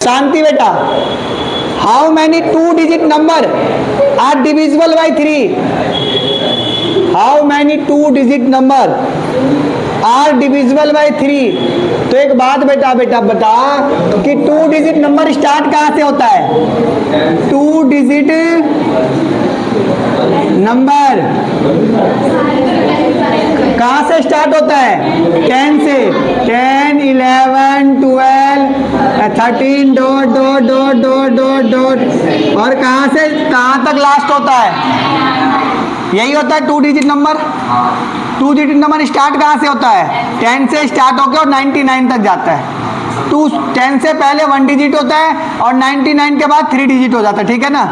शांति बेटा, how many 2 digit number are divisible by 3? How many 2 digit number are divisible by 3? तो एक बात बेटा बता कि 2 डिजिट नंबर स्टार्ट कहां से होता है? 2 डिजिट नंबर कहां से स्टार्ट होता है? 10 से। 10, 11, 12, 13 dot dot dot dot dot dot, और कहां से कहां तक लास्ट होता है? यही होता है 2 digit number. 2 digit number start कहां से होता है? 10 से स्टार्ट होकर और 99 तक जाता है। 10 से पहले 1 डिजिट होता है और 99 के बाद 3 डिजिट हो जाता है, ठीक है ना?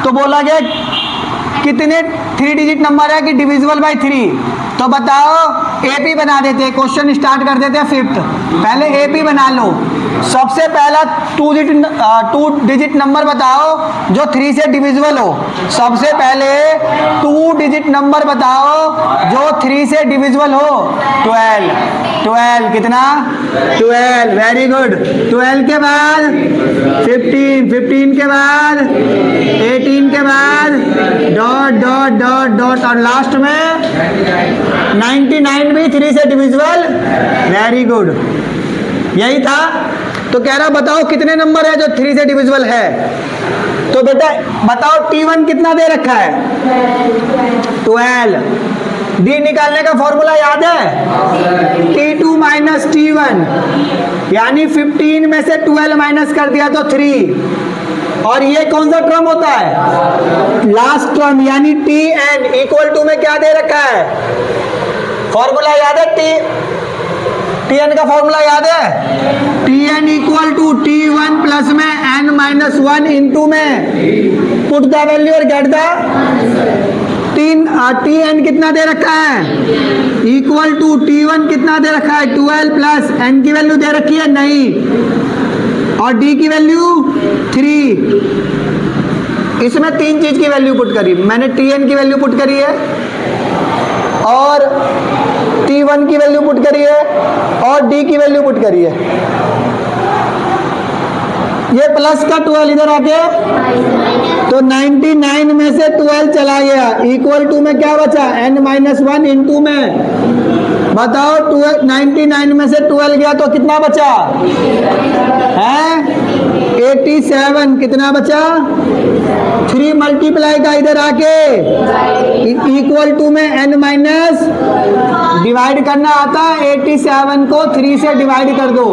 तो बोला गया कितने 3 डिजिट नंबर है कि डिविजिबल बाई 3? तो बताओ, एपी बना देते हैं, क्वेश्चन स्टार्ट कर देते हैं 5th। पहले एपी बना लो। सबसे पहला 2 डिजिट नंबर बताओ जो 3 से डिविजिबल हो। सबसे पहले 2 डिजिट नंबर बताओ जो 3 से डिविजिबल हो। 12 कितना? 12, वेरी गुड। 12 के बाद 15 के बाद 18 के बाद डॉट डॉट डॉट डॉट, और लास्ट में 99 भी 3 से डिविजिबल। वेरी गुड, यही था। तो कह रहा बताओ कितने नंबर है जो 3 से डिविजिबल है? तो बेटा बताओ T1 कितना दे रखा है? 12। डी निकालने का फॉर्मूला याद है? T2 माइनस T1, यानी 15 में से 12 माइनस कर दिया तो 3। और ये कौन सा टर्म होता है? लास्ट टर्म, यानी Tn इक्वल टू में क्या दे रखा है? फॉर्मूला याद है? Tn का फॉर्मूला याद है? Tn equal to T1 plus में n माइनस 1 इंटू में पुट द वैल्यू और गेट द Tn कितना दे रखा है? इक्वल टू T1 कितना दे रखा है? 12 प्लस n की वैल्यू दे रखी है? नहीं। और d की वैल्यू 3। इसमें 3 चीज की वैल्यू पुट करी मैंने। Tn की वैल्यू पुट करी है और T1 की वैल्यू पुट करी है और D की वैल्यू पुट करी है। ये प्लस का 12 इधर आके तो 99 में से 12 चला गया, इक्वल टू में क्या बचा? n माइनस 1 इंटू में। बताओ 99 में से 12 गया तो कितना बचा है? 87। कितना बचा? 3 मल्टीप्लाई का इधर आके इक्वल टू में n माइनस, डिवाइड करना आता है 87 को 3 से डिवाइड कर दो।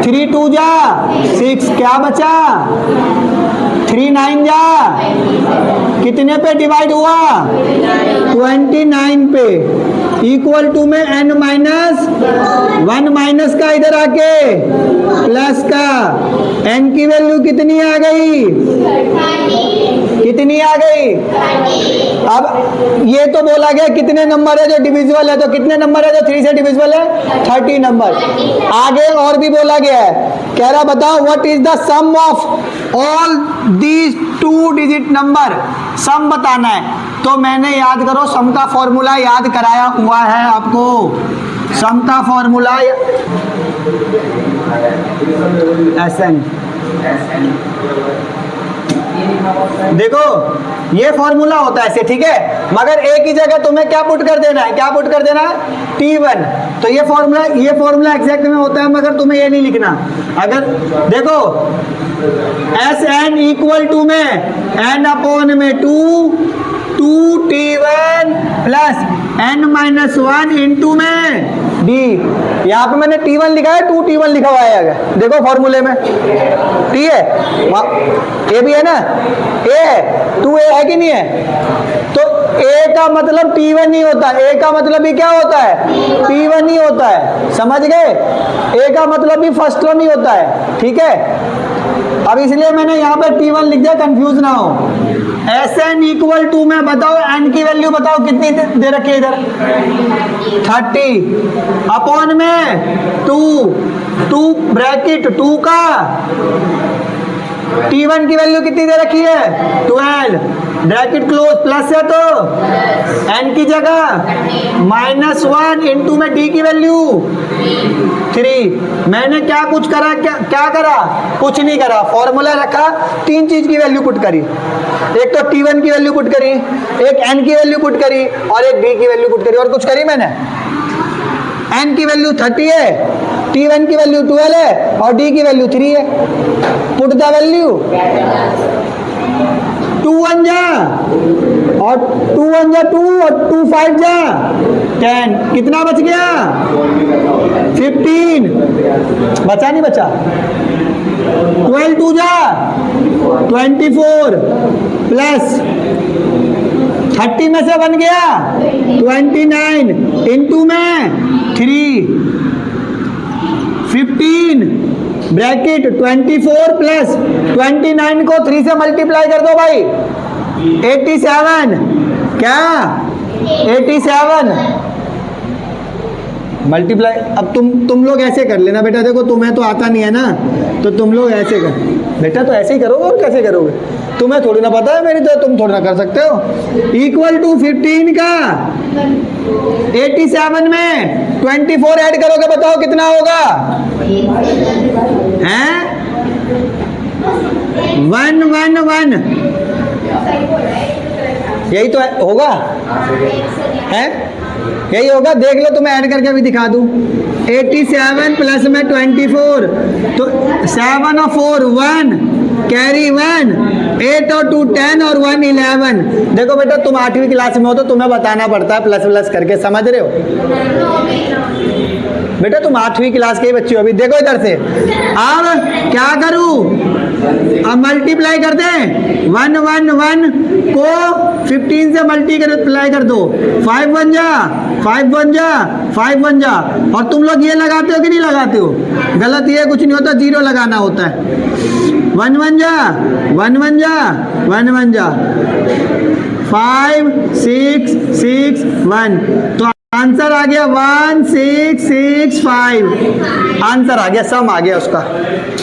3 2 जा 6, क्या बचा? 3 9 जा, कितने पे डिवाइड हुआ? 29 पे। इक्वल टू में n माइनस 1 माइनस का इधर आके प्लस का, n की वैल्यू कितनी आ गई? कितनी आ गई? अब ये तो बोला गया कितने नंबर है जो डिविजिबल है, तो कितने नंबर है जो 3 से डिविजिबल है? 30 नंबर। आगे और भी बोला गया है, कह रहा बताओ what is the sum of all these 2 digit number. Sum बताना है। तो मैंने याद करो, सम का फॉर्मूला याद कराया हुआ है आपको। सम का फॉर्मूला SN। देखो ये फॉर्मूला होता है ऐसे, ठीक है, मगर एक ही जगह तुम्हें क्या पुट कर देना है? क्या पुट कर देना है? T1। तो ये फॉर्मूला एग्जैक्ट में होता है, मगर तुम्हें ये नहीं लिखना। अगर देखो SN इक्वल टू में n अपॉन में 2 T1 plus n minus 1 into में D। यहाँ पे मैंने T1 लिखा है, 2 T1 लिखा हुआ है। आगे देखो फॉर्मूले में T है, A भी है ना? A है, 2A है कि नहीं है? तो A का मतलब T1 नहीं होता, A का मतलब भी क्या होता है? T1 ही होता है। समझ गए? A का मतलब भी फर्स्ट टर्म ही होता है, ठीक है। अब इसलिए मैंने यहाँ पे T1 लिख दिया, कंफ्यूज ना हो। SN इक्वल टू में बताओ n की वैल्यू बताओ कितनी दे रखी है इधर? 30 अपॉन में 2 ब्रैकेट 2 का T1 की वैल्यू कितनी दे रखी है? 12 ब्रैकेट क्लोज, प्लस है तो n की जगह -1 इंटू में d की वैल्यू 3। मैंने क्या कुछ करा, क्या करा, कुछ नहीं करा। फॉर्मूला रखा, 3 चीज की वैल्यू पुट करी। एक तो t1 की वैल्यू पुट करी, एक n की वैल्यू पुट करी और एक d की वैल्यू पुट करी। और कुछ करी मैंने? n की वैल्यू 30 है, t1 की वैल्यू 12 है और d की वैल्यू 3 है। पुट द वैल्यू 2 1 जा और 2 1 जा 2 और 2 5 जा 10। कितना बच गया? 15। बचा नहीं बचा? 12 2 जा 24 प्लस 30 में से बन गया 29 इंटू में 3 15 ब्रैकेट 24 प्लस 29 को 3 से मल्टीप्लाई कर दो भाई, 87। क्या 87 मल्टीप्लाई। अब तुम लोग ऐसे कर लेना बेटा, देखो तुम्हें तो आता नहीं है ना, तो तुम लोग ऐसे कर बेटा, तो ऐसे ही करोगे और कैसे करोगे? तुम्हें थोड़ी ना पता है मेरी, तो तुम थोड़ी ना कर सकते हो। इक्वल टू 15 का 87 में 24 ऐड करोगे, बताओ कितना होगा? हैं 1 1 1, यही तो होगा, है यही होगा। देख लो, तुम्हें ऐड करके भी दिखा दूं। 87 प्लस में 24 तो 7 और 4 1 कैरी 1, 8 और 2 10 और 1 11। देखो बेटा, तुम 8वीं क्लास में हो तो तुम्हें बताना पड़ता है प्लस प्लस करके, समझ रहे हो बेटा? तुम 8वीं क्लास के ही बच्चे हो अभी। देखो इधर से, अब क्या करूं? अब मल्टीप्लाई कर दें। 1 1 1 को 15 से मल्टीप्लाई कर दो। 5 1 जा 5 1 जा 5 1 जा। और तुम लोग ये लगाते हो कि नहीं लगाते हो? गलत, ये कुछ नहीं होता, 0 लगाना होता है। 1 1 जा 1 1 जा 1 1 जा 5 6 6 1। तो आंसर आ गया 1 6 6 5। आंसर आ गया, सम आ गया उसका।